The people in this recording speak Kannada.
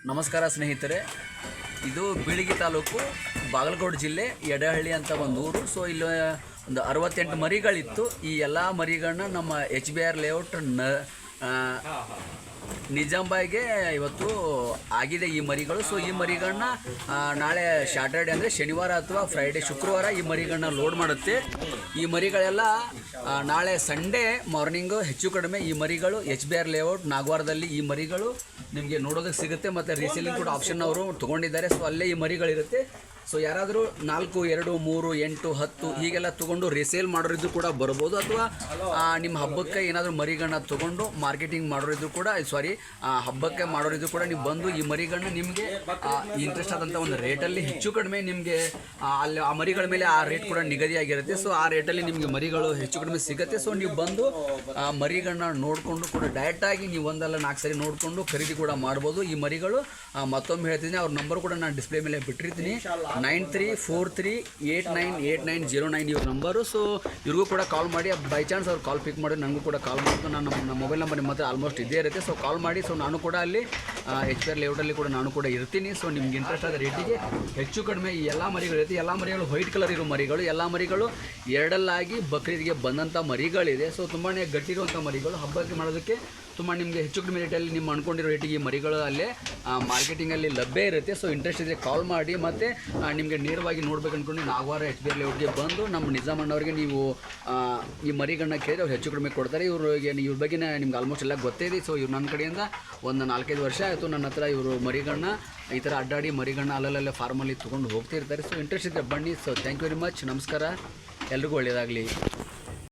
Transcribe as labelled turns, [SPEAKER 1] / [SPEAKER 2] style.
[SPEAKER 1] ನಮಸ್ಕಾರ ಸ್ನೇಹಿತರೆ, ಇದು ಬೀಳಗಿ ತಾಲೂಕು ಬಾಗಲಕೋಟೆ ಜಿಲ್ಲೆ ಯಡಹಳ್ಳಿ ಅಂತ ಒಂದು ಊರು. ಸೊ ಇಲ್ಲಿ ಒಂದು 68 ಮರಿಗಳಿತ್ತು. ಈ ಎಲ್ಲ ಮರಿಗಳನ್ನ ನಮ್ಮ HBR ಲೇಔಟ್ ನಿಜಾಂಬಾಯಿಗೆ ಇವತ್ತು ಆಗಿದೆ ಈ ಮರಿಗಳು. ಸೊ ಈ ಮರಿಗಳನ್ನ ನಾಳೆ ಸ್ಯಾಟರ್ಡೆ ಅಂದರೆ ಶನಿವಾರ ಅಥವಾ ಫ್ರೈಡೆ ಶುಕ್ರವಾರ ಈ ಮರಿಗಳನ್ನ ಲೋಡ್ ಮಾಡುತ್ತೆ. ಈ ಮರಿಗಳೆಲ್ಲ ನಾಳೆ ಸಂಡೇ ಮಾರ್ನಿಂಗು ಹೆಚ್ಚು ಕಡಿಮೆ ಈ ಮರಿಗಳು HBR ಲೇಔಟ್ ನಾಗವಾರದಲ್ಲಿ ಈ ಮರಿಗಳು ನಿಮಗೆ ನೋಡೋದಕ್ಕೆ ಸಿಗುತ್ತೆ. ಮತ್ತು ರೀಸೇಲಿಂಗ್ ಕೂಡ ಆಪ್ಷನ್ ಅವರು ತೊಗೊಂಡಿದ್ದಾರೆ. ಸೊ ಅಲ್ಲೇ ಈ ಮರಿಗಳಿರುತ್ತೆ. ಸೊ ಯಾರಾದರೂ 4, 2, 3, 8, 10 ಹೀಗೆಲ್ಲ ತೊಗೊಂಡು ರಿಸೇಲ್ ಮಾಡೋರಿದ್ರು ಕೂಡ ಬರ್ಬೋದು. ಅಥವಾ ನಿಮ್ಮ ಹಬ್ಬಕ್ಕೆ ಏನಾದರೂ ಮರಿಗಳನ್ನ ತೊಗೊಂಡು ಮಾರ್ಕೆಟಿಂಗ್ ಮಾಡೋರಿದ್ರು ಕೂಡ ಹಬ್ಬಕ್ಕೆ ಮಾಡೋರಿದ್ರು ಕೂಡ ನೀವು ಬಂದು ಈ ಮರಿಗಳನ್ನ ನಿಮಗೆ ಇಂಟ್ರೆಸ್ಟ್ ಆದಂಥ ಒಂದು ರೇಟಲ್ಲಿ ಹೆಚ್ಚು ಕಡಿಮೆ ನಿಮಗೆ ಅಲ್ಲಿ ಆ ಮರಿಗಳ ಮೇಲೆ ಆ ರೇಟ್ ಕೂಡ ನಿಗದಿಯಾಗಿರುತ್ತೆ. ಸೊ ಆ ರೇಟಲ್ಲಿ ನಿಮಗೆ ಮರಿಗಳು ಹೆಚ್ಚು ಕಡಿಮೆ ಸಿಗುತ್ತೆ. ಸೊ ನೀವು ಬಂದು ಮರಿಗಳನ್ನ ನೋಡಿಕೊಂಡು ಕೂಡ ಡೈರೆಕ್ಟಾಗಿ ನೀವು 1 ಅಲ್ಲ 4 ಸರಿ ನೋಡಿಕೊಂಡು ಖರೀದಿ ಕೂಡ ಮಾಡ್ಬೋದು. ಈ ಮರಿಗಳು ಮತ್ತೊಮ್ಮೆ ಹೇಳ್ತೀನಿ, ಅವ್ರ ನಂಬರ್ ಕೂಡ ನಾನು ಡಿಸ್ಪ್ಲೇ ಮೇಲೆ ಬಿಟ್ಟಿರ್ತೀನಿ. 9343898909 ಇವ್ರ ನಂಬರು. ಸೊ ಇವ್ರಿಗೂ ಕೂಡ ಕಾಲ್ ಮಾಡಿ, ಬೈ ಚಾನ್ಸ್ ಅವ್ರು ಕಾಲ್ ಪಿಕ್ ಮಾಡಿ ನನಗೂ ಕೂಡ ಕಾಲ್ ಮಾಡ್ಕೊಂಡು ನಮ್ಮ ಮೊಬೈಲ್ ನಂಬರ್ ನಿಮ್ಮ ಹತ್ರ ಆಲ್ಮೋಸ್ಟ್ ಇದೇ ಇರುತ್ತೆ. ಸೊ ಕಾಲ್ ಮಾಡಿ. ಸೊ ನಾನು ಕೂಡ ಅಲ್ಲಿ HBR ಲೇಔಟಲ್ಲಿ ಕೂಡ ನಾನು ಕೂಡ ಇರ್ತೀನಿ. ಸೊ ನಿಮ್ಗೆ ಇಂಟ್ರೆಸ್ಟ್ ಆದ ರೇಟಿಗೆ ಹೆಚ್ಚು ಕಡಿಮೆ ಈ ಎಲ್ಲ ಮರಿಗಳಿರುತ್ತೆ. ಎಲ್ಲ ಮರಿಗಳು ವೈಟ್ ಕಲರ್ ಇರೋ ಮರಿಗಳು, ಎಲ್ಲ ಮರಿಗಳು ಎರಡಲ್ಲಾಗಿ ಬಕ್ರೀದ್ಗೆ ಬಂದಂಥ ಮರಿಗಳಿದೆ. ಸೊ ತುಂಬಾ ಗಟ್ಟಿ ಇರುವಂಥ ಮರಿಗಳು, ಹಬ್ಬಕ್ಕೆ ಮಾಡೋದಕ್ಕೆ ತುಂಬ ನಿಮಗೆ ಹೆಚ್ಚು ಕಡಿಮೆ ರೇಟಲ್ಲಿ ನಿಮ್ಮ ಅಂದ್ಕೊಂಡಿರೋ ರೇಟಿಗೆ ಈ ಮರಿಗಳು ಅಲ್ಲೇ ಮಾರ್ಕೆಟಿಂಗಲ್ಲಿ ಲಭ್ಯ ಇರುತ್ತೆ. ಸೊ ಇಂಟ್ರೆಸ್ಟ್ ಇದ್ದರೆ ಕಾಲ್ ಮಾಡಿ. ಮತ್ತು ನಿಮಗೆ ನೇರವಾಗಿ ನೋಡ್ಬೇಕು ಅಂದ್ಕೊಂಡು ನಾಗವಾರ HBR ಲೇಔಟ್ಗೆ ಬಂದು ನಮ್ಮ ನಿಜಾಮಣ್ಣವ್ರಿಗೆ ನೀವು ಈ ಮರಿಗಳನ್ನ ಕೇಳಿದ್ರೆ ಅವ್ರು ಹೆಚ್ಚು ಕಡಿಮೆ ಕೊಡ್ತಾರೆ. ಇವ್ರ ಬಗ್ಗೆ ನಿಮ್ಗೆ ಆಲ್ಮೋಸ್ಟ್ ಎಲ್ಲ ಗೊತ್ತೇ ಇದೆ. ಸೊ ಇವ್ರು ನನ್ನ ಕಡೆಯಿಂದ ಒಂದು 4-5 ವರ್ಷ ಆಯಿತು ನನ್ನ ಹತ್ರ ಇವರು ಮರಿಗಳನ್ನ ಈ ಥರ ಅಡ್ಡಾಡಿ ಮರಿಗಳನ್ನ ಅಲ್ಲಲ್ಲೇ ಫಾರ್ಮಲ್ಲಿ ತೊಗೊಂಡು ಹೋಗ್ತಿರ್ತಾರೆ. ಸೊ ಇಂಟ್ರೆಸ್ಟ್ ಇದ್ದರೆ ಬನ್ನಿ. So thank you very much. ನಮಸ್ಕಾರ, ಎಲ್ರಿಗೂ ಒಳ್ಳೆಯದಾಗಲಿ.